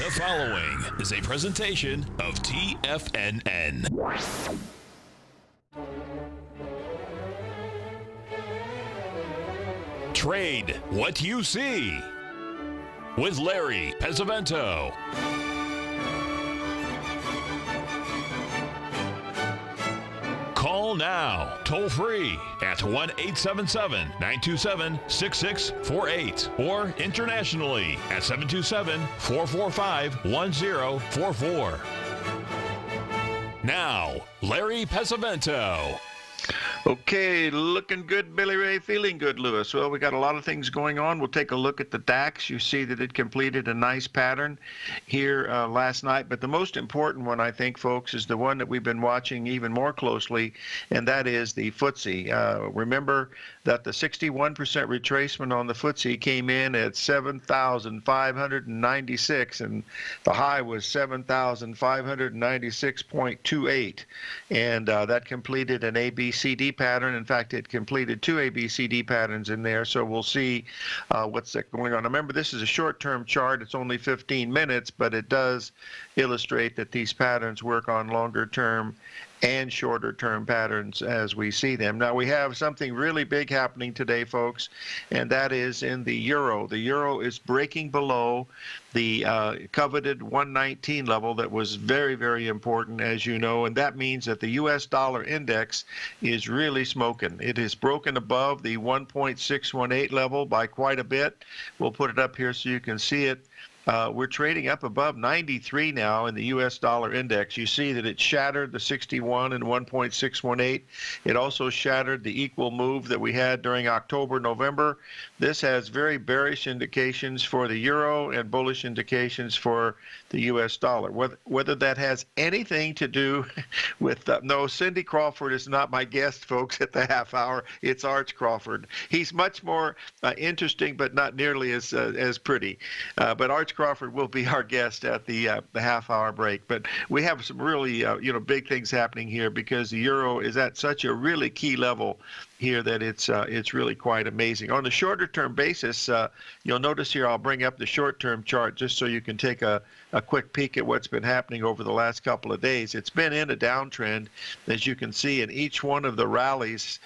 The following is a presentation of TFNN. Trade what you see with Larry Pesavento. Call now, toll free at 1-877-927-6648 or internationally at 727-445-1044. Now, Larry Pesavento. Okay, looking good, Billy Ray, feeling good, Lewis. Well, we got a lot of things going on. We'll take a look at the DAX. You see that it completed a nice pattern here last night. But the most important one, I think, folks, is the one that we've been watching even more closely, and that is the FTSE. Remember that the 61% retracement on the FTSE came in at 7,596, and the high was 7,596.28. And that completed an ABCD pattern. In fact, it completed two ABCD patterns in there, so we'll see what's going on. Remember, this is a short-term chart. It's only 15 minutes, but it does illustrate that these patterns work on longer-term and shorter-term patterns as we see them. Now, we have something really big happening today, folks, and that is in the euro. The euro is breaking below the coveted 119 level that was very, very important, as you know, and that means that the U.S. dollar index is really smoking. It is broken above the 1.618 level by quite a bit. We'll put it up here so you can see it. We're trading up above 93 now in the U.S. dollar index. You see that it shattered the 61 and 1.618. It also shattered the equal move that we had during October, November. This has very bearish indications for the euro and bullish indications for the U.S. dollar. Whether that has anything to do with, no, Cindy Crawford is not my guest, folks, at the half hour. It's Arch Crawford. He's much more interesting, but not nearly as pretty. But Arch Crawford will be our guest at the half-hour break. But we have some really big things happening here because the euro is at such a really key level here that it's really quite amazing. On the shorter-term basis, you'll notice here I'll bring up the short-term chart just so you can take a quick peek at what's been happening over the last couple of days. It's been in a downtrend, as you can see, and each one of the rallies,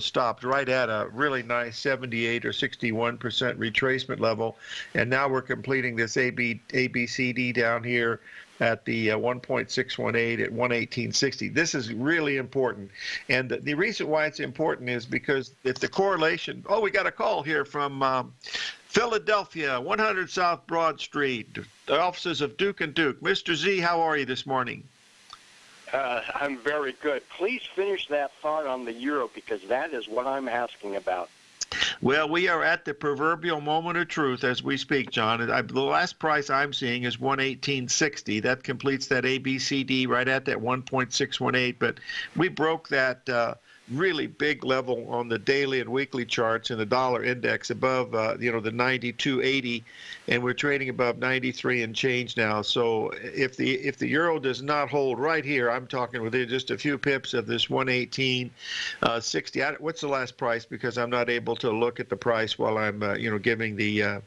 stopped right at a really nice 78 or 61% retracement level, and now we're completing this ABCD down here at the 1.618 at 118.60. This is really important. And the reason why it's important is because if the correlation, we got a call here from Philadelphia, 100 South Broad Street, the offices of Duke & Duke. Mr. Z, how are you this morning? I'm very good. Please finish that thought on the euro because that is what I'm asking about. Well, we are at the proverbial moment of truth as we speak, John. The last price I'm seeing is 118.60. That completes that ABCD right at that 1.618. But we broke that really big level on the daily and weekly charts in the dollar index above the 92.80, and we're trading above 93 and change now. So if the euro does not hold right here, I'm talking within just a few pips of this 118.60. What's the last price? Because I'm not able to look at the price while I'm giving the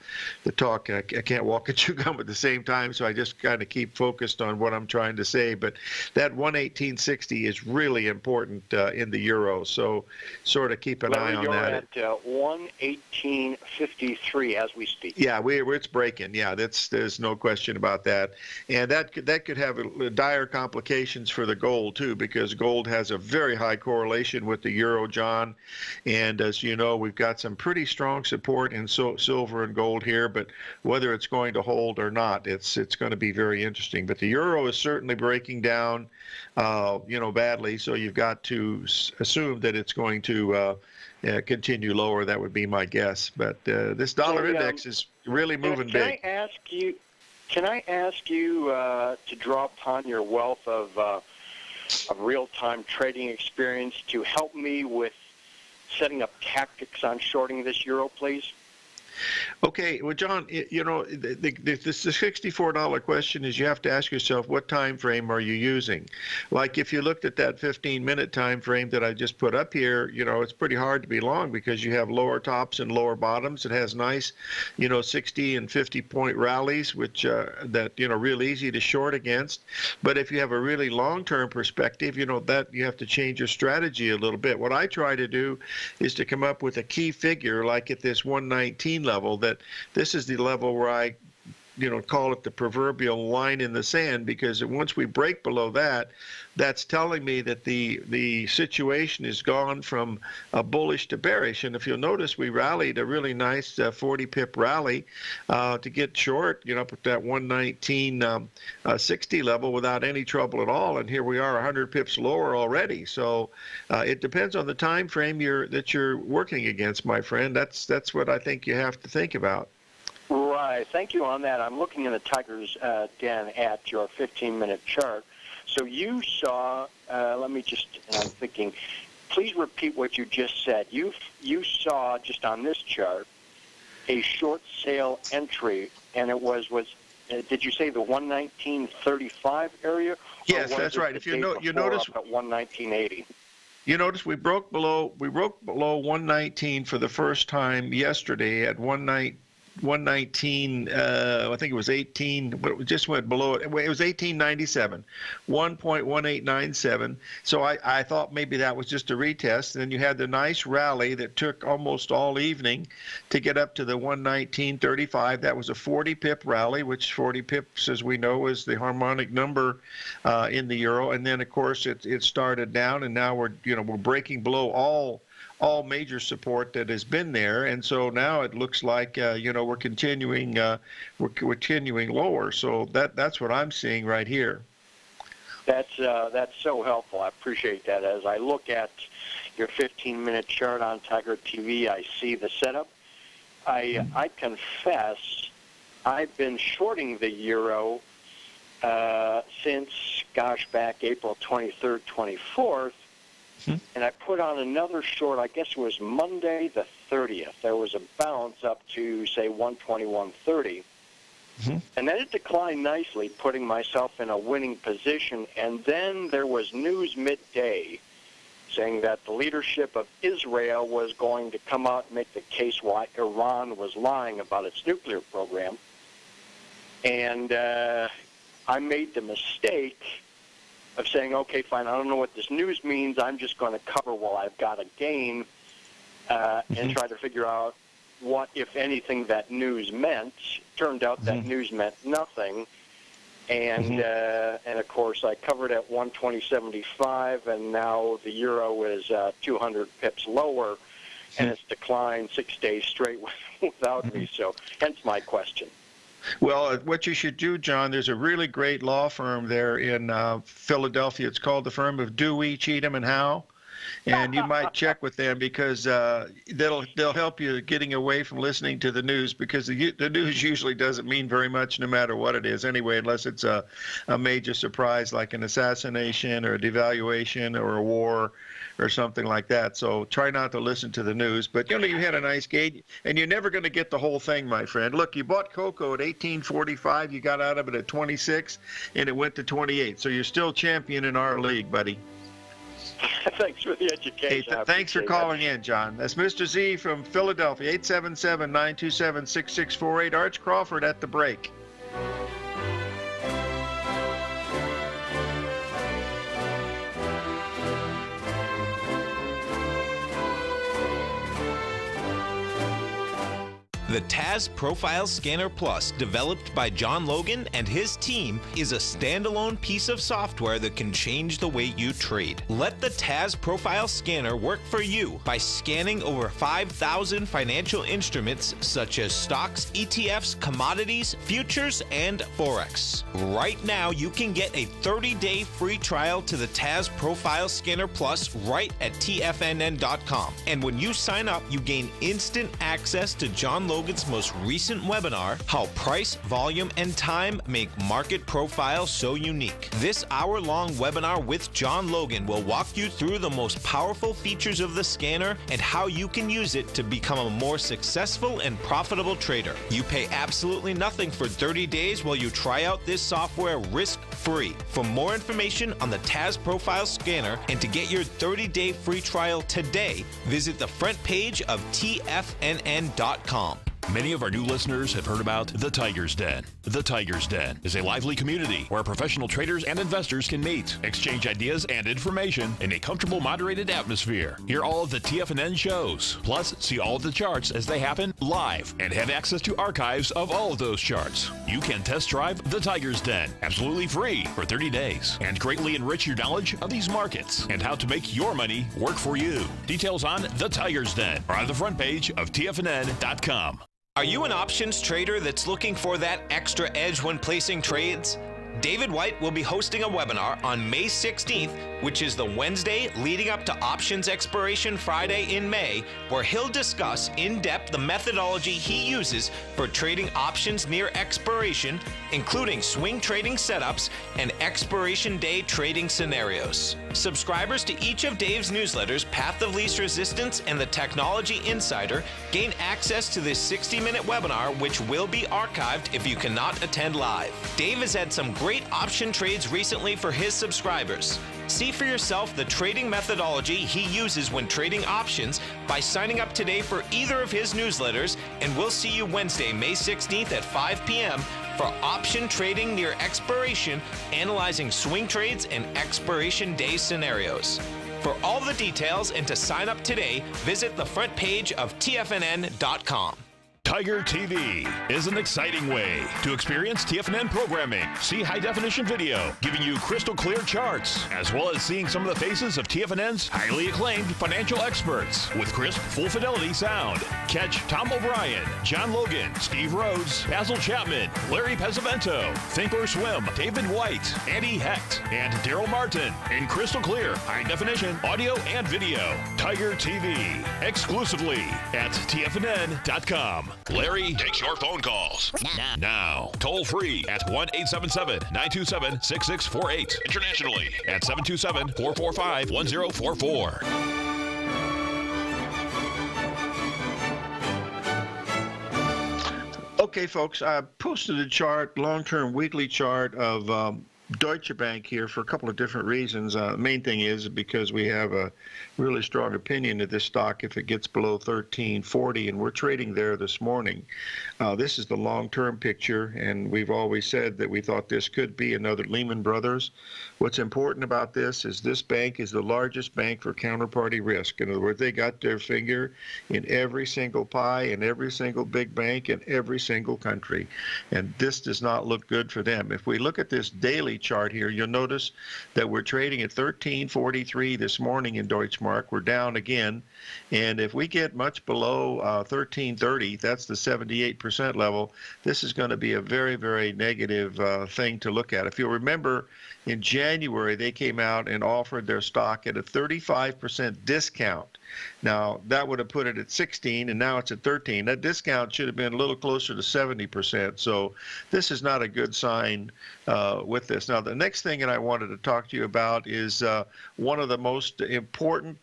talk. I can't walk and chew gum at the same time, so I just kind of keep focused on what I'm trying to say. But that 118.60 is really important in the euro. So sort of keep an eye on that. You're at 118.53 as we speak. Yeah, it's breaking. Yeah, there's no question about that. And that could have dire complications for the gold too, because gold has a very high correlation with the euro, John. And as you know, we've got some pretty strong support in silver and gold here, but whether it's going to hold or not, it's going to be very interesting. But the euro is certainly breaking down badly, so you've got to assume that it's going to continue lower. That would be my guess. But this dollar index is really moving big. Can I ask you to draw upon your wealth of real-time trading experience to help me with setting up tactics on shorting this euro, please? Okay, well, John, the $64 question is you have to ask yourself, what time frame are you using? Like if you looked at that 15-minute time frame that I just put up here, it's pretty hard to be long because you have lower tops and lower bottoms. It has nice, 60 and 50-point rallies, which that real easy to short against. But if you have a really long-term perspective, that you have to change your strategy a little bit. What I try to do is to come up with a key figure, like at this 119 level, that this is the level where I call it the proverbial line in the sand, because once we break below that, that's telling me that the situation has gone from bullish to bearish. And if you'll notice, we rallied a really nice 40 pip rally to get short, up at that 119.60 level without any trouble at all. And here we are 100 pips lower already. So it depends on the time frame that you're working against, my friend. That's what I think you have to think about. Right. Thank you on that. I'm looking in the Tiger's Den at your 15-minute chart. So you saw, I'm thinking, please repeat what you just said. You saw, just on this chart, a short sale entry, and it was did you say the 119.35 area? Yes, that's right. If you notice up at 119.80. You notice we broke below 119 for the first time yesterday at 119, I think it was 18, but it just went below it. It was 1897, 1.1897. So I thought maybe that was just a retest. And then you had the nice rally that took almost all evening to get up to the 119.35. That was a 40 pip rally, which 40 pips, as we know, is the harmonic number in the euro. And then, of course, it started down, and now we're breaking below all major support that has been there, and so now it looks like we're continuing lower. So that's what I'm seeing right here. That's so helpful. I appreciate that. As I look at your 15-minute chart on Tiger TV, I see the setup. I confess I've been shorting the euro since back April 23rd, 24th. And I put on another short, I guess it was Monday the 30th. There was a bounce up to, say, 121.30. And then it declined nicely, putting myself in a winning position. And then there was news midday saying that the leadership of Israel was going to come out and make the case why Iran was lying about its nuclear program. And I made the mistake of saying, okay, fine, I don't know what this news means. I'm just going to cover while I've got a gain and try to figure out what, if anything, that news meant. Turned out that news meant nothing. And, of course, I covered at 120.75, and now the euro is 200 pips lower, and it's declined 6 days straight without me. So hence my question. Well, what you should do, John, there's a really great law firm there in Philadelphia. It's called the firm of Dewey, Cheatham, and Howe. And you might check with them, because they'll help you getting away from listening to the news, because the news usually doesn't mean very much no matter what it is anyway, unless it's a major surprise like an assassination or a devaluation or a war or something like that. So try not to listen to the news. But you had a nice gain, and you're never going to get the whole thing, my friend. Look, you bought cocoa at 18.45, you got out of it at 26, and it went to 28. So you're still champion in our league, buddy. Thanks for the education. Hey, thanks for calling in, John. That's Mr. Z from Philadelphia, 877-927-6648. Arch Crawford at the break. The TAS Profile Scanner Plus, developed by John Logan and his team, is a standalone piece of software that can change the way you trade. Let the TAS Profile Scanner work for you by scanning over 5,000 financial instruments such as stocks, ETFs, commodities, futures, and Forex. Right now, you can get a 30-day free trial to the TAS Profile Scanner Plus right at TFNN.com. And when you sign up, you gain instant access to John Logan's Logan's most recent webinar, How Price, Volume, and Time Make Market Profiles So Unique. This hour-long webinar with John Logan will walk you through the most powerful features of the scanner and how you can use it to become a more successful and profitable trader. You pay absolutely nothing for 30 days while you try out this software risk-free. For more information on the TAS Profile Scanner and to get your 30-day free trial today, visit the front page of TFNN.com. Many of our new listeners have heard about The Tiger's Den. The Tiger's Den is a lively community where professional traders and investors can meet, exchange ideas and information in a comfortable, moderated atmosphere. Hear all of the TFNN shows, plus see all of the charts as they happen live and have access to archives of all of those charts. You can test drive The Tiger's Den absolutely free for 30 days and greatly enrich your knowledge of these markets and how to make your money work for you. Details on The Tiger's Den are on the front page of TFNN.com. Are you an options trader that's looking for that extra edge when placing trades? David White will be hosting a webinar on May 16th, which is the Wednesday leading up to options expiration Friday in May, where he'll discuss in depth the methodology he uses for trading options near expiration, including swing trading setups and expiration day trading scenarios. Subscribers to each of Dave's newsletters, Path of Least Resistance and the Technology Insider, gain access to this 60-minute webinar, which will be archived if you cannot attend live. Dave has had some great option trades recently for his subscribers. See for yourself the trading methodology he uses when trading options by signing up today for either of his newsletters, and we'll see you Wednesday, May 16th at 5 p.m. for option trading near expiration, analyzing swing trades and expiration day scenarios. For all the details and to sign up today, visit the front page of TFNN.com. Tiger TV is an exciting way to experience TFNN programming. See high-definition video, giving you crystal clear charts, as well as seeing some of the faces of TFNN's highly acclaimed financial experts with crisp, full-fidelity sound. Catch Tom O'Brien, John Logan, Steve Rhodes, Basil Chapman, Larry Pesavento, Think or Swim, David White, Andy Hecht, and Daryl Martin in crystal clear, high-definition audio and video. Tiger TV, exclusively at TFNN.com. Larry takes your phone calls now. Toll free at 1-877-927-6648. Internationally at 727-445-1044. Okay, folks, I posted a chart, long-term weekly chart of Deutsche Bank here for a couple of different reasons. The main thing is because we have a really strong opinion of this stock if it gets below 1340, and we're trading there this morning. This is the long-term picture, and we've always said that we thought this could be another Lehman Brothers. What's important about this is this bank is the largest bank for counterparty risk. In other words, they got their finger in every single pie, in every single big bank, in every single country, and this does not look good for them. If we look at this daily chart here, you'll notice that we're trading at 1343 this morning in Deutschmark. We're down again, and if we get much below 1330, that's the 78% level, this is going to be a very, very negative thing to look at. If you'll remember, in January, they came out and offered their stock at a 35% discount. Now, that would have put it at 16, and now it's at 13. That discount should have been a little closer to 70%. So this is not a good sign with this. Now, the next thing that I wanted to talk to you about is one of the most important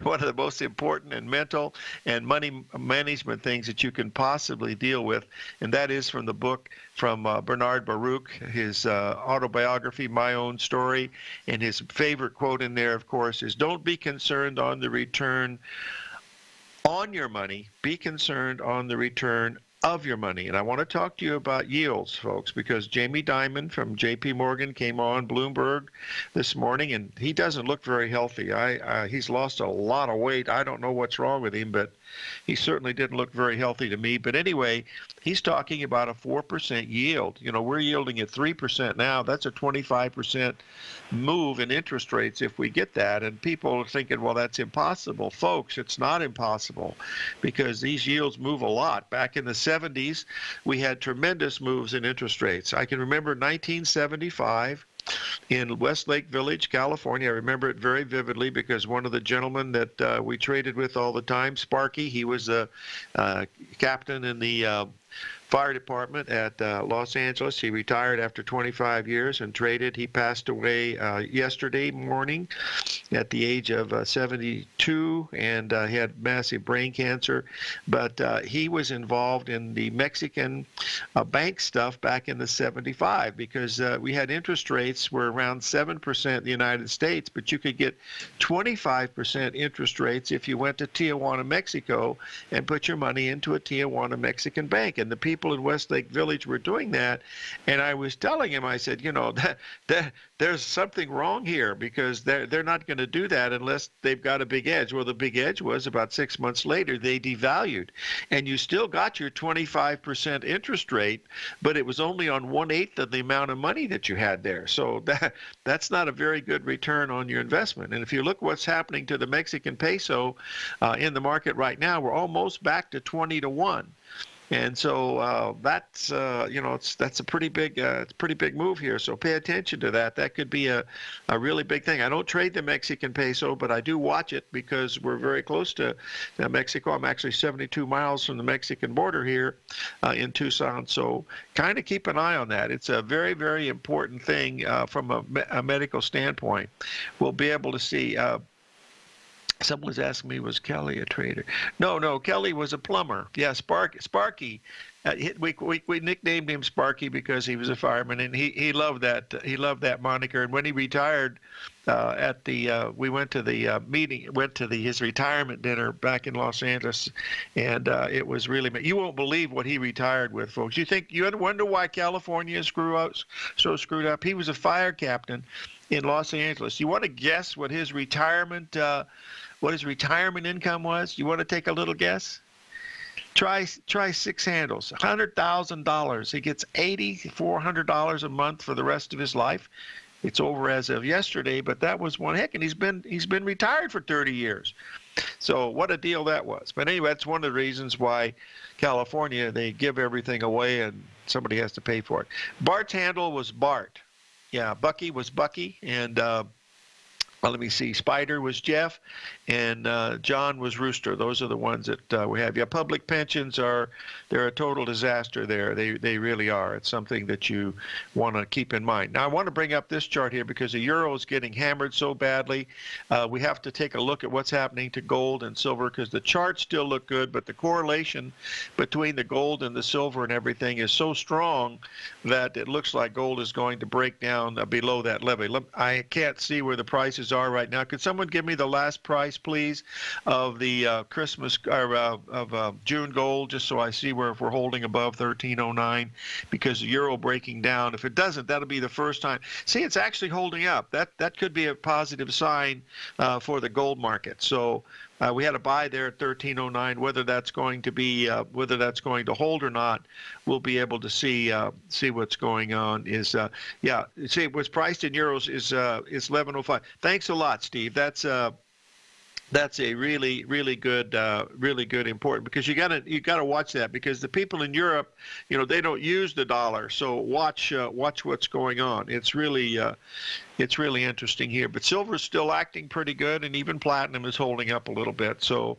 one of the most important and mental and money management things that you can possibly deal with, and that is from the book from Bernard Baruch, his autobiography, My Own Story, and his favorite quote in there, of course, is don't be concerned on the return on your money, be concerned on the return of your money. And I want to talk to you about yields, folks, because Jamie Dimon from JP Morgan came on Bloomberg this morning, and he doesn't look very healthy. He's lost a lot of weight. I don't know what's wrong with him, but he certainly didn't look very healthy to me. But anyway, he's talking about a 4% yield. You know, we're yielding at 3% now. That's a 25% move in interest rates if we get that. And people are thinking, well, that's impossible. Folks, it's not impossible, because these yields move a lot. Back in the 70s, we had tremendous moves in interest rates. I can remember 1975. in Westlake Village, California. I remember it very vividly because one of the gentlemen that we traded with all the time, Sparky, he was a captain in the fire department at Los Angeles. He retired after 25 years and traded. He passed away yesterday morning at the age of 72, and he had massive brain cancer. But he was involved in the Mexican bank stuff back in the 75 because we had interest rates were around 7% in the United States, but you could get 25% interest rates if you went to Tijuana, Mexico, and put your money into a Tijuana Mexican bank. And the people in Westlake Village were doing that, and I was telling him, I said, that there's something wrong here because they're not going to do that unless they've got a big edge. Well, the big edge was about 6 months later they devalued, and you still got your 25% interest rate, but it was only on 1/8 of the amount of money that you had there. So that's not a very good return on your investment. And if you look what's happening to the Mexican peso in the market right now, we're almost back to 20-1. And so that's that's a pretty big move here. So pay attention to that. That could be a really big thing. I don't trade the Mexican peso, but I do watch it because we're very close to Mexico. I'm actually 72 miles from the Mexican border here in Tucson. So kind of keep an eye on that. It's a very, very important thing from a medical standpoint. We'll be able to see. Someone was asking me, was Kelly a trader? No, Kelly was a plumber. Yeah, Sparky. We nicknamed him Sparky because he was a fireman, and he loved that. He loved that moniker. And when he retired, we went to the meeting, his retirement dinner back in Los Angeles, and it was really. You won't believe what he retired with, folks. You wonder why California is so screwed up. He was a fire captain in Los Angeles. You want to guess what his retirement income was? You want to take a little guess? Try 6 handles, $100,000. He gets $8,400 a month for the rest of his life. It's over as of yesterday, but that was one heck, and he's been retired for 30 years. So what a deal that was. But anyway, that's one of the reasons why California, they give everything away and somebody has to pay for it. Bart's handle was Bart. Yeah, Bucky was Bucky, and let me see. Spider was Jeff, and John was Rooster. Those are the ones that we have. Yeah, public pensions they're a total disaster there. They really are. It's something that you want to keep in mind. Now, I want to bring up this chart here because the euro is getting hammered so badly. We have to take a look at what's happening to gold and silver because the charts still look good, but the correlation between the gold and the silver and everything is so strong that it looks like gold is going to break down below that level. I can't see where the prices are right now. Could someone give me the last price, please, of the Christmas or of June gold, just so I see where if we're holding above 1309, because the euro breaking down. If it doesn't, that'll be the first time. See, it's actually holding up. That could be a positive sign for the gold market. So we had a buy there at 1309. Whether that's going to hold or not, we'll be able to see what's going on. See what's priced in euros is 1105. Thanks a lot, Steve. That's a really good important, because you gotta watch that, because the people in Europe, they don't use the dollar. So watch what's going on. It's really interesting here. But silver's still acting pretty good, and even platinum is holding up a little bit. So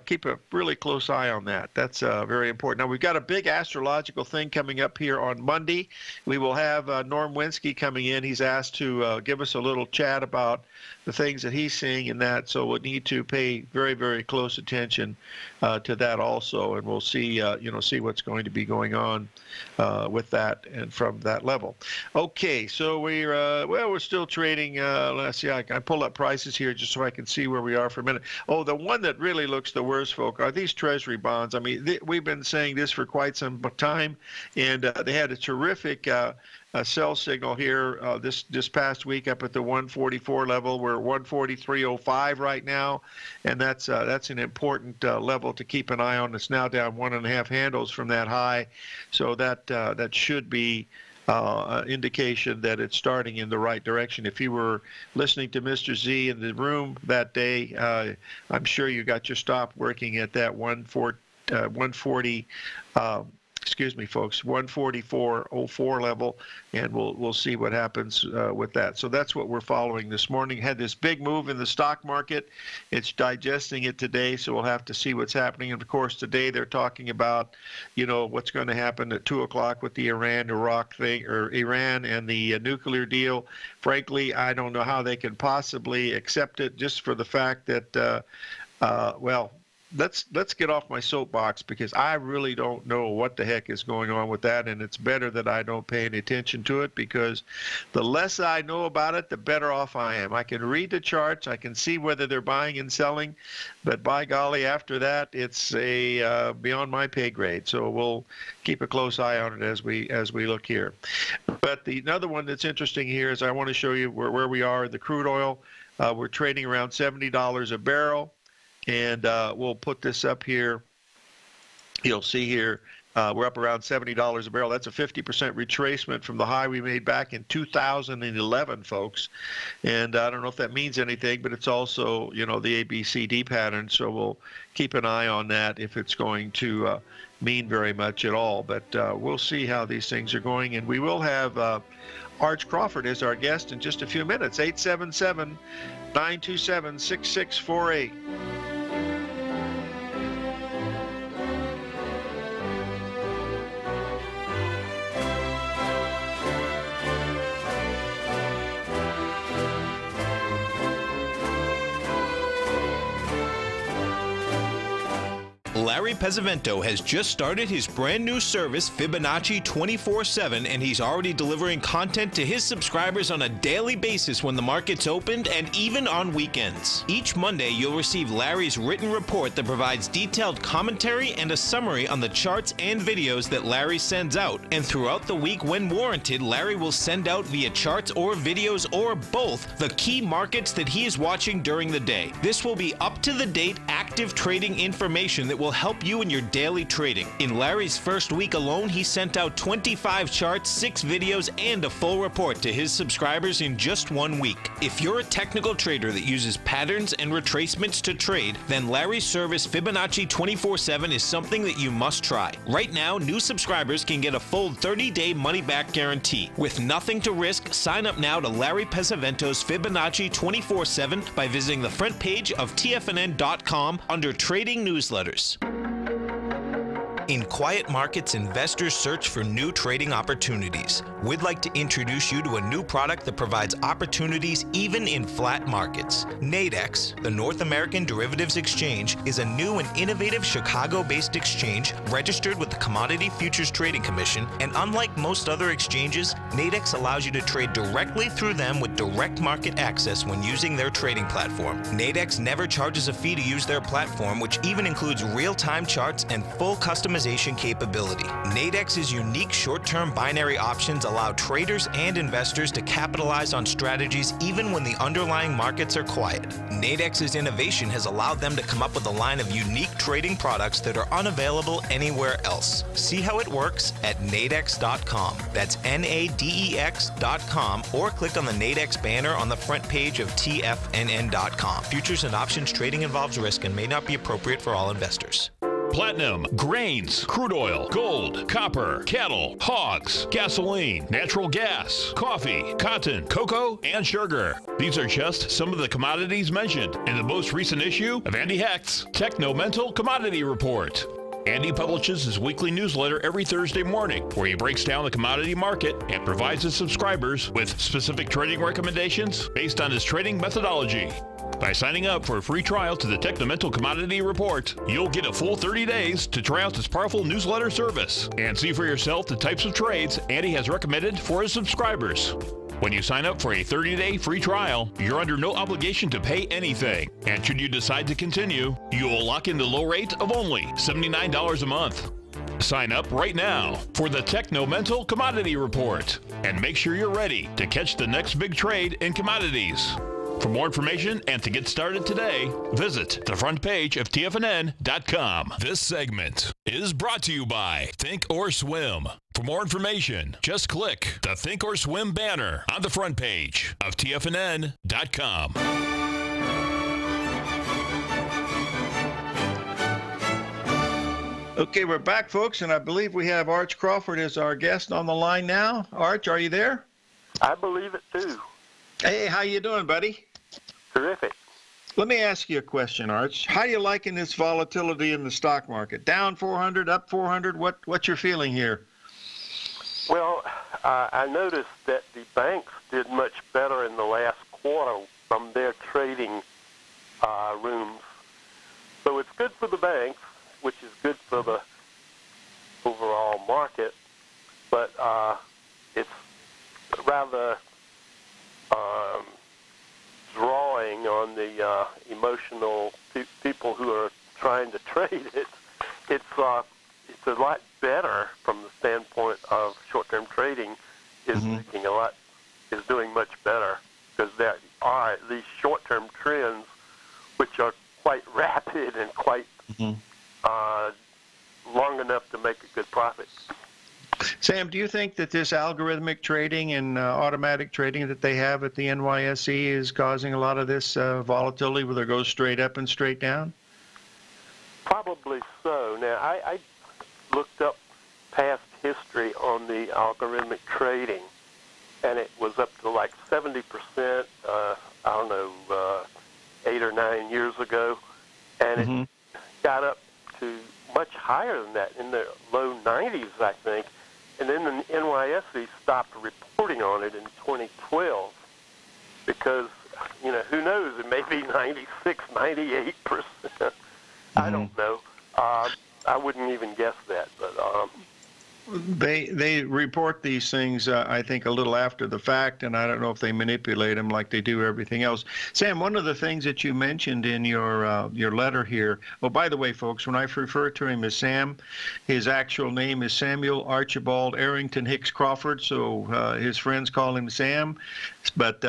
keep a really close eye on that. That's very important. Now, we've got a big astrological thing coming up here on Monday. We will have Norm Winsky coming in. He's asked to give us a little chat about the things that he's seeing in that. So we'll need to pay very, very close attention to that also, and we'll see what's going to be going on with that and from that level. Okay, so we're still trading. Let's see. I pull up prices here just so I can see where we are for a minute. Oh, the one that really looks the worst, folk, are these Treasury bonds. I mean, we've been saying this for quite some time, and they had a terrific sell signal here this past week up at the 144 level. We're 143.05 right now, and that's an important level to keep an eye on. It's now down 1.5 handles from that high, so that should be indication that it's starting in the right direction. If you were listening to Mr. Z in the room that day, I'm sure you got your stop working at that 140 excuse me, folks, 144.04 level, and we'll see what happens with that. So that's what we're following this morning. Had this big move in the stock market. It's digesting it today, so we'll have to see what's happening. And of course, today they're talking about, what's going to happen at 2 o'clock with the Iran-Iraq thing, or Iran and the nuclear deal. Frankly, I don't know how they can possibly accept it, just for the fact that, well, let's get off my soapbox, because I really don't know what the heck is going on with that, and it's better that I don't pay any attention to it, because the less I know about it, the better off I am. I can read the charts, I can see whether they're buying and selling, but by golly, after that, it's beyond my pay grade. So we'll keep a close eye on it as we look here. But another one that's interesting here is I want to show you where we are in the crude oil. We're trading around $70 a barrel. And we'll put this up here. You'll see here we're up around $70 a barrel. That's a 50% retracement from the high we made back in 2011, folks. And I don't know if that means anything, but it's also, the ABCD pattern. So we'll keep an eye on that if it's going to mean very much at all. But we'll see how these things are going. And we will have Arch Crawford as our guest in just a few minutes. 877-927-6648. Larry Pesavento has just started his brand new service, Fibonacci 24/7, and he's already delivering content to his subscribers on a daily basis when the market's opened and even on weekends. Each Monday, you'll receive Larry's written report that provides detailed commentary and a summary on the charts and videos that Larry sends out. And throughout the week, when warranted, Larry will send out via charts or videos or both the key markets that he is watching during the day. This will be up-to-the-date, active trading information that will help you in your daily trading. In Larry's first week alone, he sent out 25 charts, 6 videos, and a full report to his subscribers in just 1 week. If you're a technical trader that uses patterns and retracements to trade, then Larry's service Fibonacci 24/7 is something that you must try. Right now, new subscribers can get a full 30-day money-back guarantee. With nothing to risk, sign up now to Larry Pesavento's Fibonacci 24/7 by visiting the front page of TFNN.com under Trading Newsletters. In quiet markets, investors search for new trading opportunities. We'd like to introduce you to a new product that provides opportunities even in flat markets. Nadex, the North American Derivatives Exchange, is a new and innovative Chicago-based exchange registered with the Commodity Futures Trading Commission, and unlike most other exchanges, Nadex allows you to trade directly through them with direct market access when using their trading platform. Nadex never charges a fee to use their platform, which even includes real-time charts and full customization capability. Nadex's unique short-term binary options allow traders and investors to capitalize on strategies even when the underlying markets are quiet. Nadex's innovation has allowed them to come up with a line of unique trading products that are unavailable anywhere else. See how it works at nadex.com. That's NADEX.com, or click on the Nadex banner on the front page of TFNN.com. Futures and options trading involves risk and may not be appropriate for all investors. Platinum, grains, crude oil, gold, copper, cattle, hogs, gasoline, natural gas, coffee, cotton, cocoa, and sugar. These are just some of the commodities mentioned in the most recent issue of Andy Hecht's Techno-Mental Commodity Report. Andy publishes his weekly newsletter every Thursday morning, where he breaks down the commodity market and provides his subscribers with specific trading recommendations based on his trading methodology. By signing up for a free trial to the Techno-Mental Commodity Report, you'll get a full 30 days to try out this powerful newsletter service and see for yourself the types of trades Andy has recommended for his subscribers. When you sign up for a 30-day free trial, you're under no obligation to pay anything. And should you decide to continue, you will lock in the low rate of only $79 a month. Sign up right now for the Techno-Mental Commodity Report and make sure you're ready to catch the next big trade in commodities. For more information and to get started today, visit the front page of TFNN.com. This segment is brought to you by Think or Swim. For more information, just click the Think or Swim banner on the front page of TFNN.com. Okay, we're back, folks, and I believe we have Arch Crawford as our guest on the line now. Arch, are you there? I believe it too. Hey, how you doing, buddy? Terrific. Let me ask you a question, Arch. How are you liking this volatility in the stock market? Down 400, up 400? What's your feeling here? Well, I noticed that the banks did much better in the last quarter from their trading rooms. So it's good for the banks, which is good for the overall market, but it's rather drawing on the emotional people who are trying to trade it. It's a lot better from the standpoint of short-term trading. Is doing much better because there are these short-term trends which are quite rapid and quite long enough to make a good profit. Sam, do you think that this algorithmic trading and automatic trading that they have at the NYSE is causing a lot of this volatility where it goes straight up and straight down? Probably so. Now, I looked up past history on the algorithmic trading, and it was up to like 70%, I don't know, 8 or 9 years ago, and it got up to much higher than that, in the low 90s, I think. And then the NYSE stopped reporting on it in 2012 because, who knows, it may be 96, 98%. I don't know. I wouldn't even guess that, but They report these things, I think, a little after the fact, and I don't know if they manipulate them like they do everything else. Sam, one of the things that you mentioned in your letter here. Oh, by the way, folks, when I refer to him as Sam, his actual name is Samuel Archibald Arrington Hicks Crawford. So his friends call him Sam. But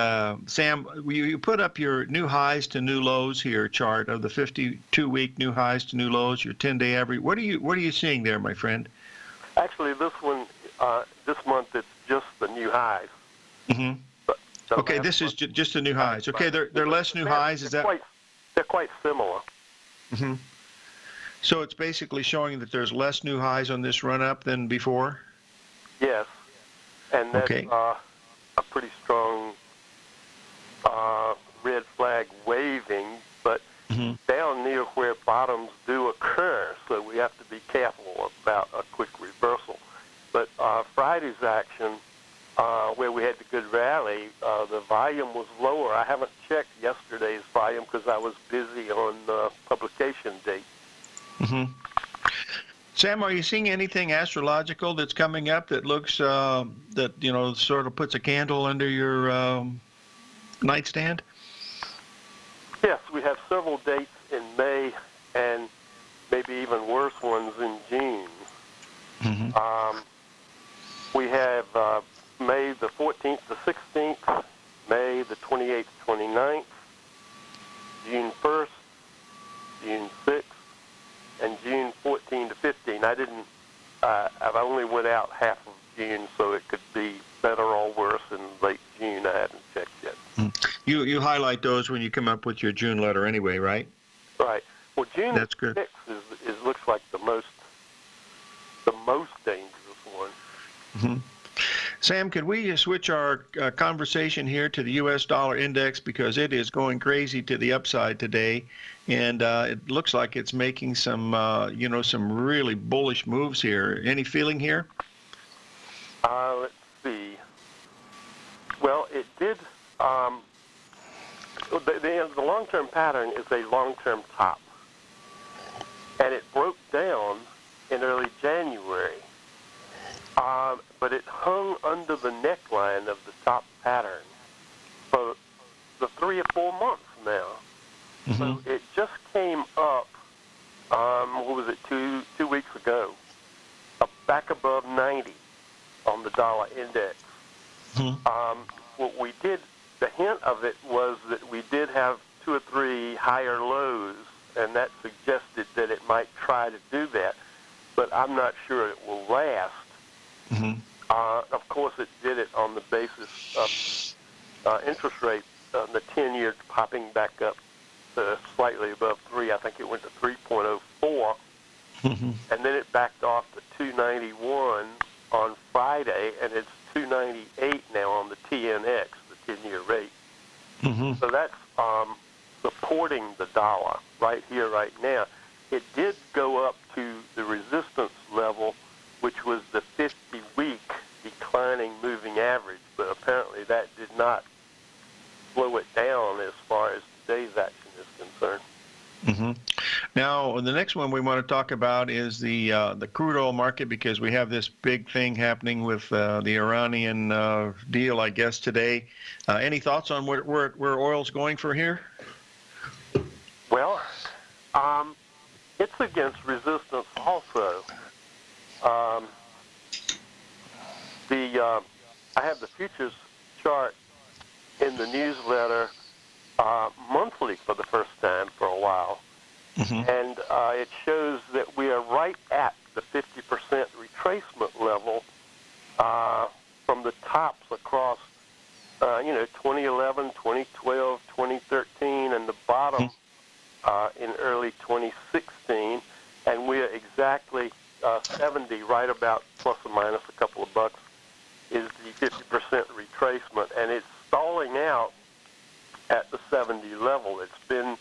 Sam, you put up your new highs to new lows here chart of the 52-week new highs to new lows, your 10-day average. What are you seeing there, my friend? Actually, this month, it's just the new highs. Okay, this is just the new highs. Okay, they're less new highs. Is that? They're quite similar. So it's basically showing that there's less new highs on this run-up than before? Yes, and that's a pretty strong red flag waving, but down near where bottoms do occur, so we have to be careful about a quick reversal. But Friday's action, where we had the good rally, the volume was lower. I haven't checked yesterday's volume because I was busy on publication date. Sam, are you seeing anything astrological that's coming up that looks sort of puts a candle under your nightstand? Yes, we have several dates in May and maybe even worse ones in June. We have May the 14th to 16th, May the 28th, 29th, June 1st, June 6th, and June 14 to 15. I've only went out half of June, so it could be better or worse in late June. I haven't checked yet. You highlight those when you come up with your June letter anyway, right? Right. Well, June 6th looks like the most dangerous one. Sam, could we switch our conversation here to the U.S. dollar index because it is going crazy to the upside today, and it looks like it's making some some really bullish moves here. Any feeling here? Let's see. Well, it did. The long-term pattern is a long-term top, and it broke down in early January, but it hung under the neckline of the top pattern for the 3 or 4 months now. So it just came up, what was it, two weeks ago, back above 90 on the dollar index. What we did, the hint of it was that we did have 2 or 3 higher lows, and that suggested that it might try to do that, but I'm not sure it will last. Of course, it did it on the basis of interest rate, the 10-year popping back up to slightly above 3. I think it went to 3.04. and then it backed off to 291 on Friday, and it's 298 now on the TNX, the 10-year rate. So that's supporting the dollar right here, right now. It did go up to the resistance level, which was the 50-week declining moving average, but apparently that did not slow it down as far as today's action is concerned. Now, the next one we want to talk about is the crude oil market, because we have this big thing happening with the Iranian deal, I guess, today. Any thoughts on where oil's going for here? Well, it's against resistance also. I have the futures chart in the newsletter monthly for the first time for a while, and it shows that we are right at the 50% retracement level from the tops across, 2011, 2012, 2013, and the bottom in early 2016, and we are exactly 70, right about plus or minus a couple of bucks, is the 50% retracement, and it's stalling out at the 70 level. It's been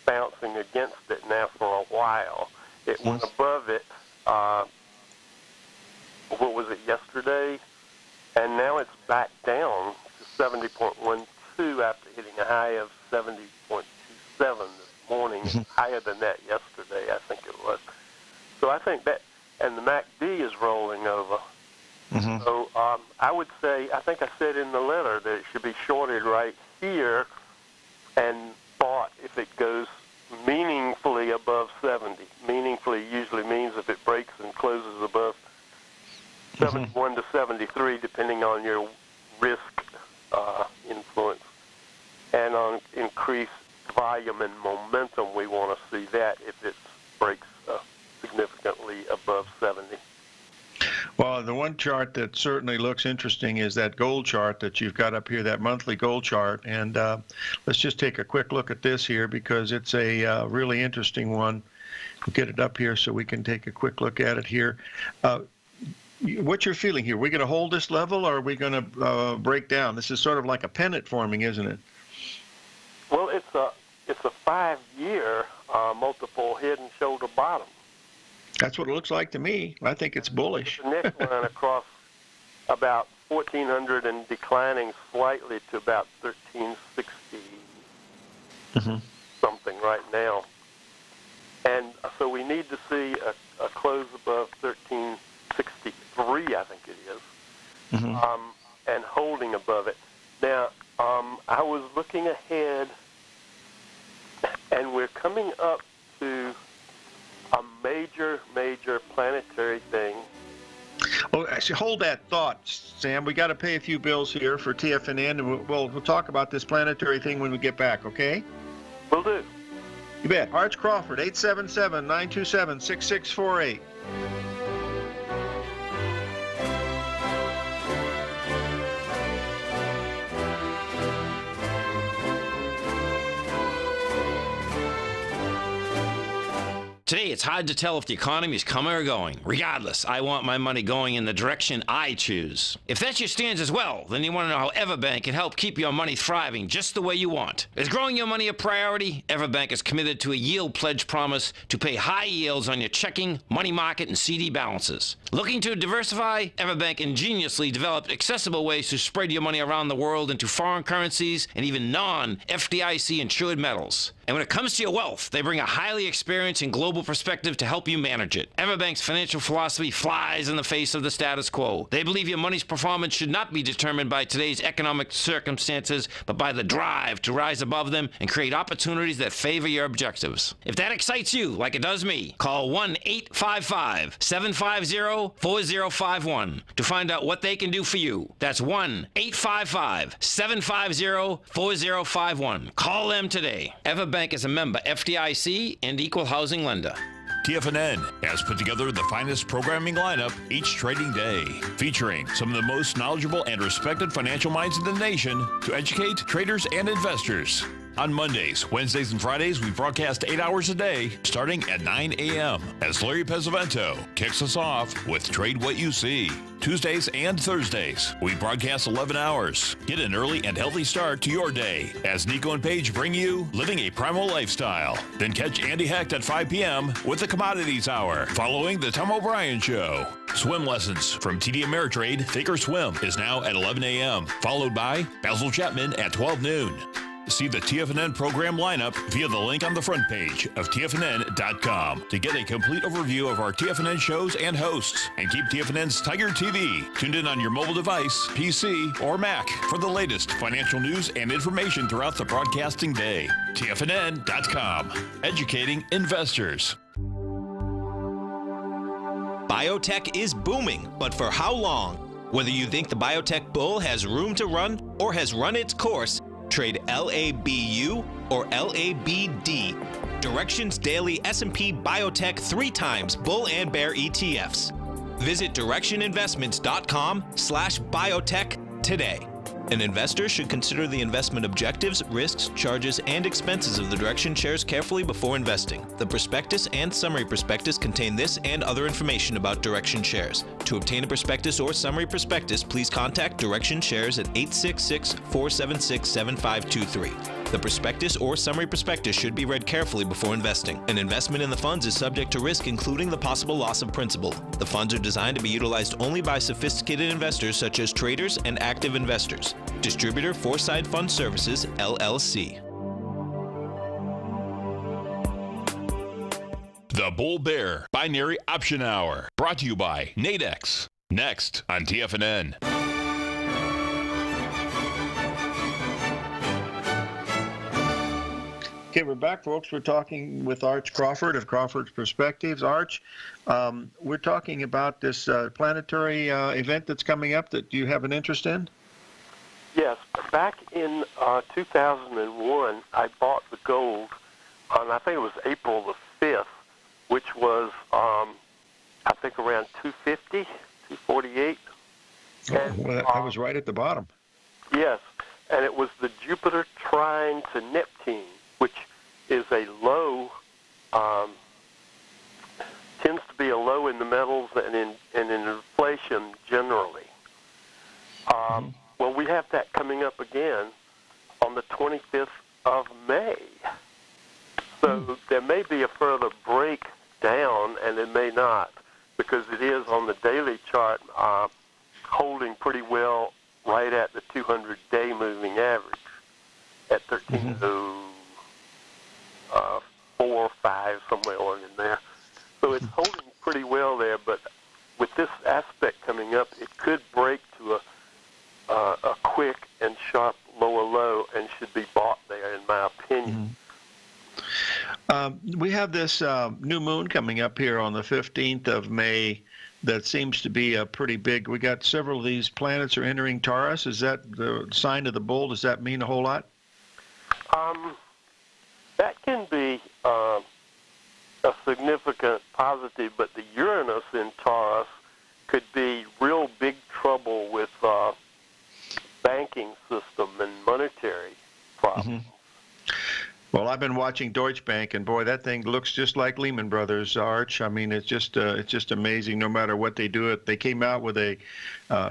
bouncing against it now for a while. It went above it, what was it, yesterday? And now it's back down to 70.12 after hitting a high of 70.27 this morning, higher than that yesterday, I think it was. So I think that, and the MACD is rolling over. So I would say, I think I said in the letter that it should be shorted right here and bought if it goes meaningfully above 70. Meaningfully usually means if it breaks and closes above 71 to 73, depending on your risk influence. And on increased volume and momentum, we want to see that if it breaks significantly above 70. Well, the one chart that certainly looks interesting is that gold chart that you've got up here, that monthly gold chart. And let's just take a quick look at this here, because it's a really interesting one. We'll get it up here so we can take a quick look at it here. What's your feeling here? Are we going to hold this level, or are we going to break down? This is sort of like a pennant forming, isn't it? Well, it's a 5-year multiple head and shoulder bottom. That's what it looks like to me. I think it's bullish. The neckline across about 1,400 and declining slightly to about 1,360 something right now. And so we need to see a close above 1,363, I think it is, and holding above it. Now, I was looking ahead, and we're coming up to a major planetary thing. Oh, actually, hold that thought, Sam. We got to pay a few bills here for TFNN, and we'll talk about this planetary thing when we get back, okay? Will do. You bet. Arch Crawford, 877-927-6648. Today, it's hard to tell if the economy is coming or going. Regardless, I want my money going in the direction I choose. If that's your stance as well, then you want to know how Everbank can help keep your money thriving just the way you want. Is growing your money a priority? Everbank is committed to a yield pledge promise to pay high yields on your checking, money market, and CD balances. Looking to diversify? Everbank ingeniously developed accessible ways to spread your money around the world into foreign currencies and even non-FDIC insured metals. And when it comes to your wealth, they bring a highly experienced and global perspective to help you manage it. Everbank's financial philosophy flies in the face of the status quo. They believe your money's performance should not be determined by today's economic circumstances, but by the drive to rise above them and create opportunities that favor your objectives. If that excites you, like it does me, call 1-855-750-4051 to find out what they can do for you. That's 1-855-750-4051. Call them today. Everbank is a member FDIC and equal housing lender. TFNN has put together the finest programming lineup each trading day, featuring some of the most knowledgeable and respected financial minds in the nation to educate traders and investors. On Mondays, Wednesdays, and Fridays, we broadcast 8 hours a day, starting at 9 a.m. as Larry Pesavento kicks us off with Trade What You See. Tuesdays and Thursdays, we broadcast 11 hours. Get an early and healthy start to your day as Nico and Paige bring you Living a Primal Lifestyle. Then catch Andy Hecht at 5 p.m. with the Commodities Hour, following the Tom O'Brien Show. Swim lessons from TD Ameritrade Thinkorswim is now at 11 a.m., followed by Basil Chapman at 12 noon. See the TFNN program lineup via the link on the front page of TFNN.com to get a complete overview of our TFNN shows and hosts. And keep TFNN's Tiger TV tuned in on your mobile device, PC, or Mac for the latest financial news and information throughout the broadcasting day. TFNN.com, educating investors. Biotech is booming, but for how long? Whether you think the biotech bull has room to run or has run its course, trade LABU or LABD. Direction's daily S&P Biotech 3 times bull and bear ETFs. Visit directioninvestments.com/biotech today. An investor should consider the investment objectives, risks, charges, and expenses of the Direction shares carefully before investing. The prospectus and summary prospectus contain this and other information about Direction shares. To obtain a prospectus or summary prospectus, please contact Direction shares at 866-476-7523. The prospectus or summary prospectus should be read carefully before investing. An investment in the funds is subject to risk, including the possible loss of principal. The funds are designed to be utilized only by sophisticated investors such as traders and active investors. Distributor Foreside Fund Services, LLC. The Bull Bear Binary Option Hour, brought to you by Nadex. Next on TFNN. Okay, we're back, folks. We're talking with Arch Crawford of Crawford's Perspectives. Arch, we're talking about this planetary event that's coming up that you have an interest in? Yes. Back in 2001, I bought the gold on, I think it was April the 5th, which was, I think, around 250, 248. And, well, that was right at the bottom. Yes, and it was the Jupiter trine to Neptune, which is a low, tends to be a low in the metals and in inflation generally. Well, we have that coming up again on the 25th of May. So there may be a further break down, and it may not, because it is on the daily chart holding pretty well right at the 200-day moving average at 1304 or 5, somewhere along in there. So it's holding pretty well there, but with this aspect coming up, it could break to a quick and sharp lower low and should be bought there, in my opinion. We have this new moon coming up here on the 15th of May that seems to be a pretty big. We got several of these planets are entering Taurus. Is that the sign of the bull? Does that mean a whole lot? That can be a significant positive, but the Uranus in Taurus could be real big trouble with banking system and monetary problems. Well, I've been watching Deutsche Bank, and boy, that thing looks just like Lehman Brothers, Arch. I mean, it's just amazing. No matter what they do, they came out with a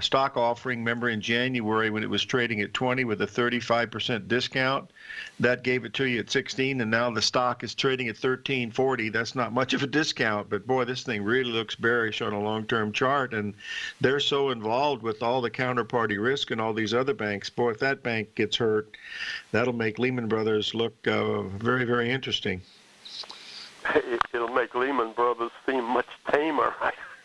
stock offering. Remember in January when it was trading at 20 with a 35% discount, that gave it to you at 16, and now the stock is trading at 13.40. That's not much of a discount, but boy, this thing really looks bearish on a long-term chart, and they're so involved with all the counterparty risk and all these other banks. Boy, if that bank gets hurt, that'll make Lehman Brothers look very, very interesting. It'll make Lehman Brothers seem much tamer.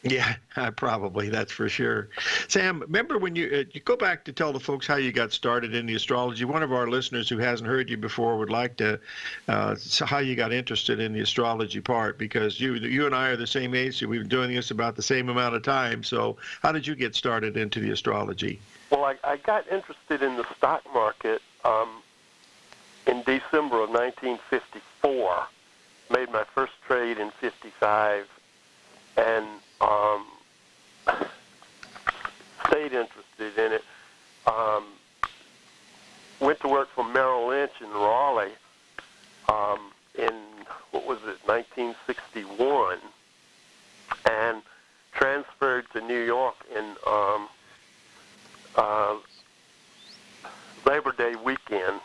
Yeah, probably. That's for sure. Sam, remember when you go back to tell the folks how you got started in the astrology? One of our listeners who hasn't heard you before would like to how you got interested in the astrology part, because you and I are the same age, so we've been doing this about the same amount of time. So how did you get started into the astrology? Well, I got interested in the stock market in December of 1954. Made my first trade in 55, and stayed interested in it. Went to work for Merrill Lynch in Raleigh, to New York in Labor Day weekend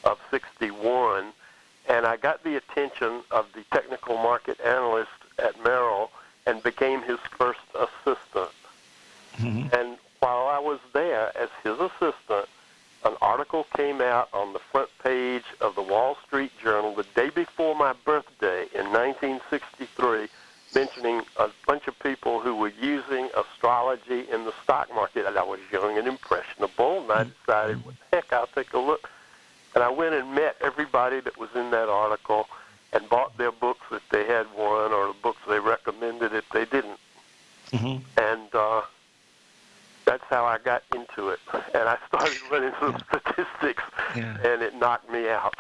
of '61, and I got the attention of the technical market analyst at Merrill and became his first assistant. Mm-hmm. And while I was there as his assistant, an article came out on the front page of the Wall Street Journal the day before my birthday in 1963, mentioning a bunch of people who were using astrology in the stock market. And I was young and impressionable, and I decided, what the heck, I'll take a look. And I went and met everybody that was in that article and bought their books if they had one, or the books they recommended if they didn't. Mm-hmm. And that's how I got into it. And I started running some statistics, and it knocked me out.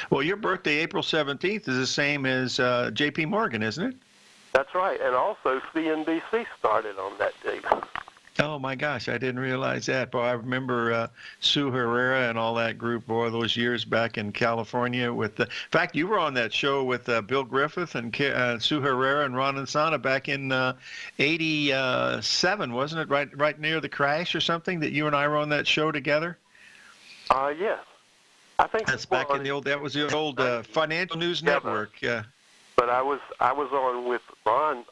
Well, your birthday, April 17th, is the same as J.P. Morgan, isn't it? That's right. And also CNBC started on that date. Oh, my gosh, I didn't realize that. Boy, I remember Sue Herrera and all that group, boy, those years back in California. In fact, you were on that show with Bill Griffith and Sue Herrera and Ron Insana back in '87, wasn't it? Right near the crash or something, that you and I were on that show together? Yes. I think that's back in the old. That was the old Financial News Network. Yeah. But I was on with Ron.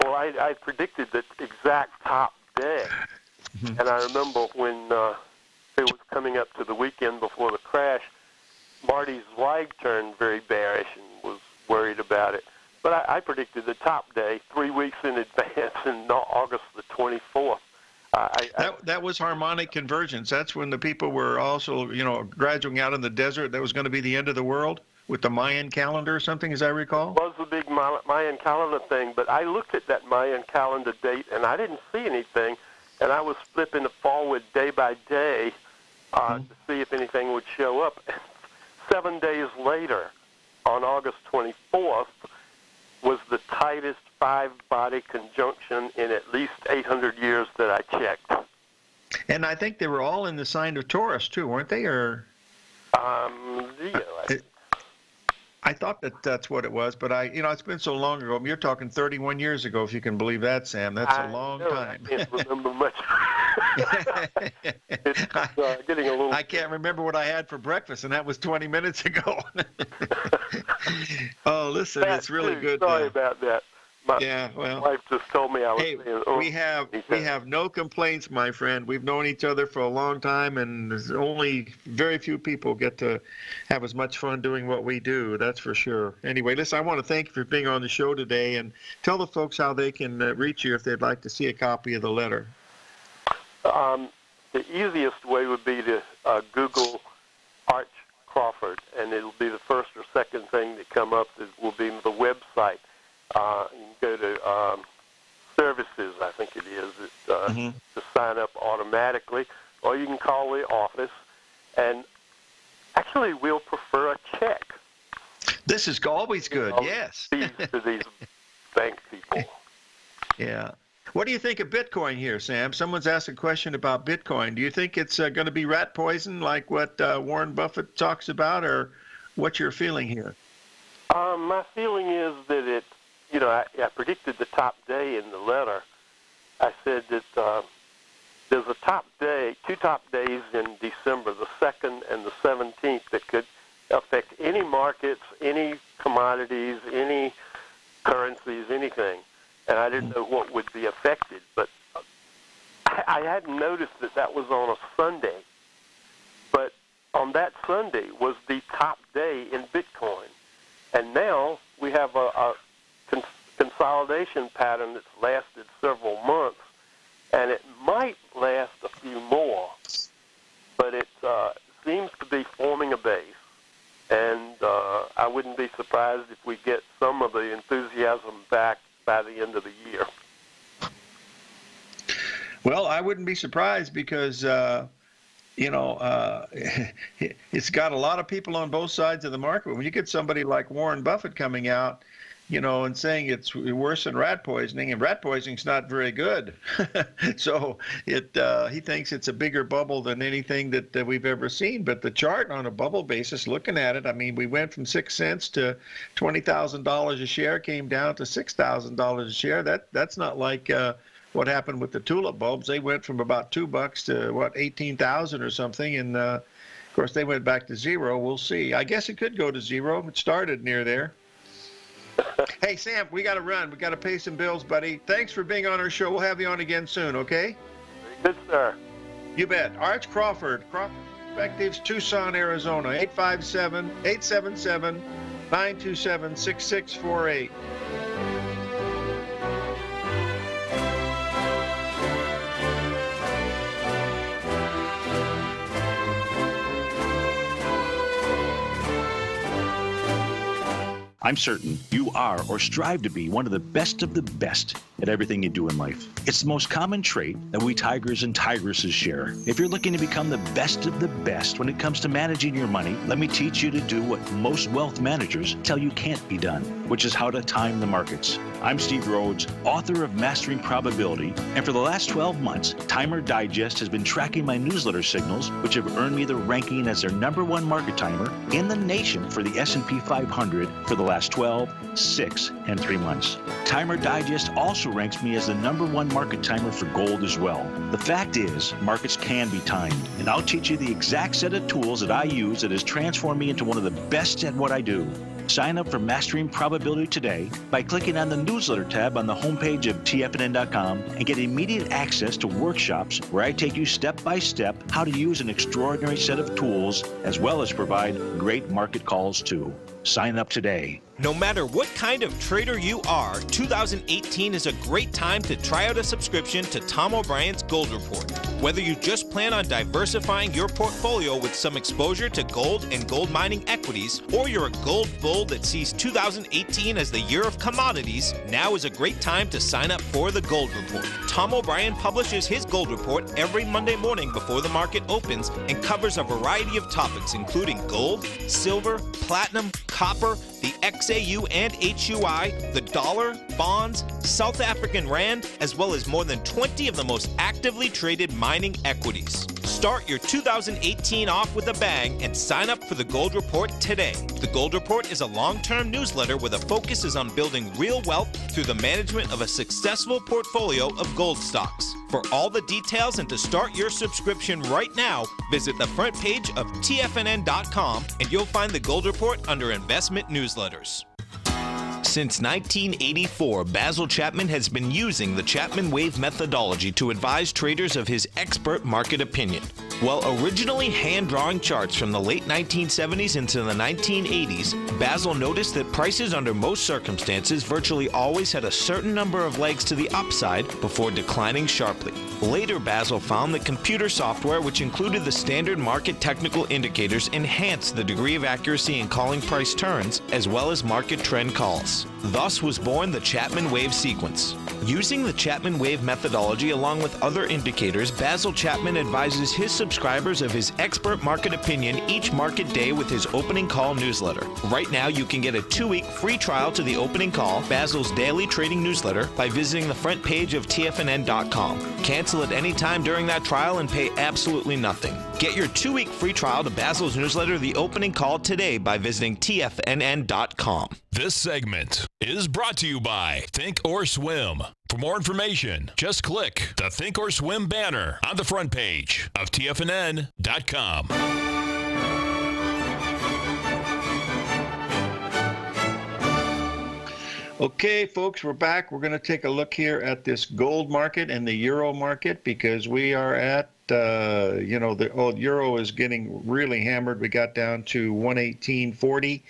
Well, I predicted the exact top day, mm-hmm. and I remember when it was coming up to the weekend before the crash, Marty's wife turned very bearish and was worried about it. But I predicted the top day 3 weeks in advance, in August the 24th. That was harmonic convergence. That's when the people were also, graduating out in the desert. That was going to be the end of the world with the Mayan calendar or something, as I recall. It was the big Mayan calendar thing, but I looked at that Mayan calendar date, and I didn't see anything, and I was flipping it forward day by day to see if anything would show up. 7 days later, on August 24th, was the tightest five-body conjunction in at least 800 years that I checked. And I think they were all in the sign of Taurus, too, weren't they? Or I thought that's what it was, but it's been so long ago. You're talking 31 years ago, if you can believe that, Sam. That's a long time. I can't remember much. It's getting a little. I can't remember what I had for breakfast, and that was 20 minutes ago. Oh, listen, it's really good. Sorry about that. My wife just told me I was saying, we have no complaints, my friend. We've known each other for a long time, and there's only very few people get to have as much fun doing what we do. That's for sure. Anyway, listen, I want to thank you for being on the show today, and tell the folks how they can reach you if they'd like to see a copy of the letter. The easiest way would be to Google Arch Crawford, and it'll be the first or second thing that come up. That will be the website. You can go to services, I think it is, to sign up automatically, or you can call the office, and actually we'll prefer a check. This is always good, yes. To these bank people. Yeah. What do you think of Bitcoin here, Sam? Someone's asked a question about Bitcoin. Do you think it's going to be rat poison like what Warren Buffett talks about, or what's your feeling here? My feeling is that I predicted the top day in the letter. I said that there's a top day, 2 top days in December, the 2nd and the 17th, that could affect any markets, any commodities, any currencies, anything. And I didn't know what would be affected, but I hadn't noticed that was on a Sunday. But on that Sunday was the top day in Bitcoin. And now we have a consolidation pattern that's lasted several months, and it might last a few more, but it seems to be forming a base, and I wouldn't be surprised if we get some of the enthusiasm back by the end of the year. Well, I wouldn't be surprised because it's got a lot of people on both sides of the market. When you get somebody like Warren Buffett coming out and saying it's worse than rat poisoning, and rat poisoning's not very good. So he thinks it's a bigger bubble than anything that we've ever seen. But the chart on a bubble basis, looking at it, I mean, we went from 6 cents to $20,000 a share, came down to $6,000 a share. That's not like what happened with the tulip bulbs. They went from about $2 to what, 18,000 or something, and of course they went back to zero. We'll see. I guess it could go to zero. It started near there. Hey, Sam, we got to run. We got to pay some bills, buddy. Thanks for being on our show. We'll have you on again soon, okay? Good, sir. You bet. Arch Crawford, Perspectives, Tucson, Arizona, 857-877-927-6648. I'm certain you are or strive to be one of the best at everything you do in life. It's the most common trait that we tigers and tigresses share. If you're looking to become the best of the best when it comes to managing your money, let me teach you to do what most wealth managers tell you can't be done, which is how to time the markets. I'm Steve Rhodes, author of Mastering Probability, and for the last 12 months, Timer Digest has been tracking my newsletter signals, which have earned me the ranking as their #1 market timer in the nation for the S&P 500 for the last 12, 6, and 3 months. Timer Digest also ranks me as the #1 market timer for gold as well. The fact is, markets can be timed, and I'll teach you the exact set of tools that I use that has transformed me into one of the best at what I do. Sign up for Mastering Probability today by clicking on the newsletter tab on the homepage of TFNN.com and get immediate access to workshops where I take you step by step how to use an extraordinary set of tools as well as provide great market calls too. Sign up today. No matter what kind of trader you are, 2018 is a great time to try out a subscription to Tom O'Brien's Gold Report. Whether you just plan on diversifying your portfolio with some exposure to gold and gold mining equities, or you're a gold bull that sees 2018 as the year of commodities, now is a great time to sign up for the Gold Report. Tom O'Brien publishes his Gold Report every Monday morning before the market opens and covers a variety of topics including gold, silver, platinum, copper, the XAU and HUI, the dollar, bonds, South African rand, as well as more than 20 of the most actively traded mining equities. Start your 2018 off with a bang and sign up for the Gold Report today. The Gold Report is a long-term newsletter where the focus is on building real wealth through the management of a successful portfolio of gold stocks. For all the details and to start your subscription right now, visit the front page of TFNN.com and you'll find the Gold Report under Investment Newsletters. Since 1984, Basil Chapman has been using the Chapman Wave methodology to advise traders of his expert market opinion. While originally hand-drawing charts from the late 1970s into the 1980s, Basil noticed that prices under most circumstances virtually always had a certain number of legs to the upside before declining sharply. Later, Basil found that computer software, which included the standard market technical indicators, enhanced the degree of accuracy in calling price turns, as well as market trend calls. Thus was born the Chapman Wave sequence. Using the Chapman Wave methodology along with other indicators, Basil Chapman advises his subscribers of his expert market opinion each market day with his opening call newsletter. Right now, you can get a 2-week free trial to the opening call, Basil's daily trading newsletter, by visiting the front page of TFNN.com. Cancel at any time during that trial and pay absolutely nothing. Get your 2-week free trial to Basil's newsletter, The Opening Call, today by visiting TFNN.com. This segment is brought to you by Think or Swim. For more information, just click the Think or Swim banner on the front page of TFNN.com. Okay, folks, we're back. We're going to take a look here at this gold market and the euro market because we are at the old euro is getting really hammered. We got down to 118.40.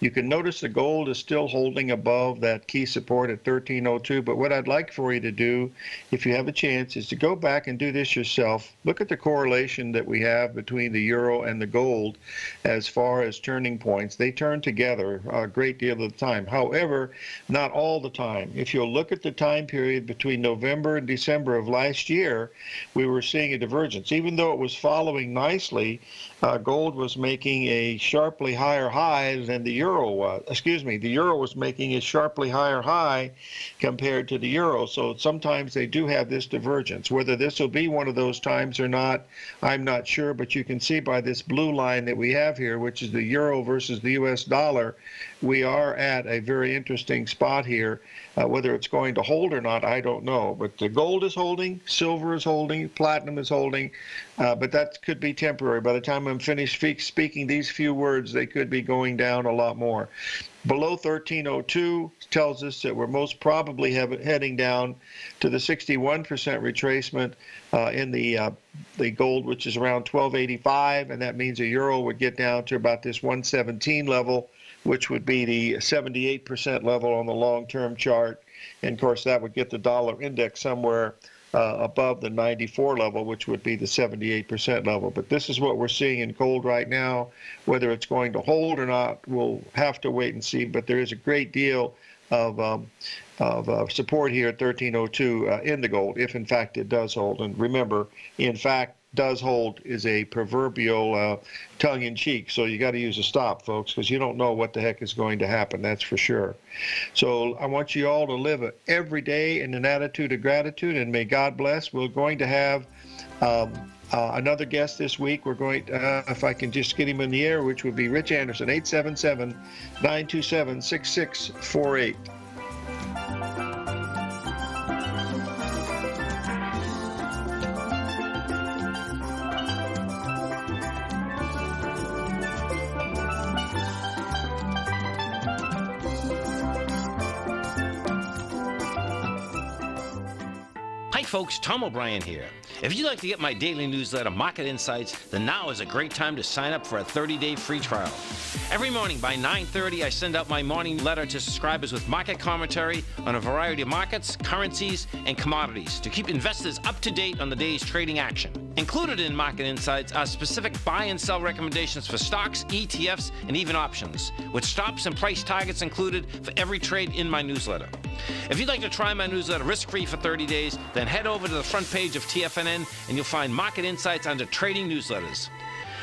You can notice the gold is still holding above that key support at 1302. But what I'd like for you to do, if you have a chance, is to go back and do this yourself. Look at the correlation that we have between the euro and the gold as far as turning points. They turn together a great deal of the time. However, not all the time. If you'll look at the time period between November and December of last year, we were seeing a divergence divergence. Even though it was following nicely, gold was making a sharply higher high than the euro was. Excuse me, the euro was making a sharply higher high compared to the euro. So sometimes they do have this divergence. Whether this will be one of those times or not, I'm not sure, but you can see by this blue line that we have here, which is the euro versus the US dollar, we are at a very interesting spot here. Whether it's going to hold or not, I don't know. But the gold is holding, silver is holding, platinum is holding, but that could be temporary. By the time I'm finished speaking these few words, they could be going down a lot more. Below 1302 tells us that we're most probably heading down to the 61% retracement in the gold, which is around 1285, and that means a euro would get down to about this 117 level, which would be the 78% level on the long-term chart. And of course, that would get the dollar index somewhere above the 94 level, which would be the 78% level. But this is what we're seeing in gold right now. Whether it's going to hold or not, we'll have to wait and see. But there is a great deal of support here at 1302 in the gold, if in fact it does hold. And remember, in fact, does hold is a proverbial tongue-in-cheek, so you got to use a stop, folks, because you don't know what the heck is going to happen, that's for sure. So I want you all to live every day in an attitude of gratitude, and may God bless. We're going to have another guest this week. We're going to, if I can just get him in the air, which would be Rich Anderson, 877-927-6648. Hi folks, Tom O'Brien here. If you'd like to get my daily newsletter, Market Insights, then now is a great time to sign up for a 30-day free trial. Every morning by 9:30, I send out my morning letter to subscribers with market commentary on a variety of markets, currencies, and commodities to keep investors up to date on the day's trading action. Included in Market Insights are specific buy and sell recommendations for stocks, ETFs, and even options, with stops and price targets included for every trade in my newsletter. If you'd like to try my newsletter risk-free for 30 days, then head over to the front page of TFNN and you'll find Market Insights under Trading Newsletters.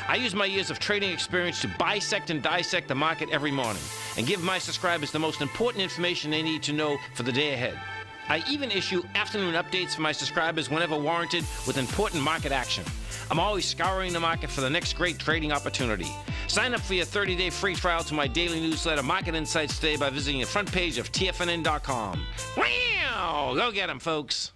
I use my years of trading experience to bisect and dissect the market every morning and give my subscribers the most important information they need to know for the day ahead. I even issue afternoon updates for my subscribers whenever warranted with important market action. I'm always scouring the market for the next great trading opportunity. Sign up for your 30-day free trial to my daily newsletter, Market Insights, today by visiting the front page of TFNN.com. Wow! Go get 'em, folks!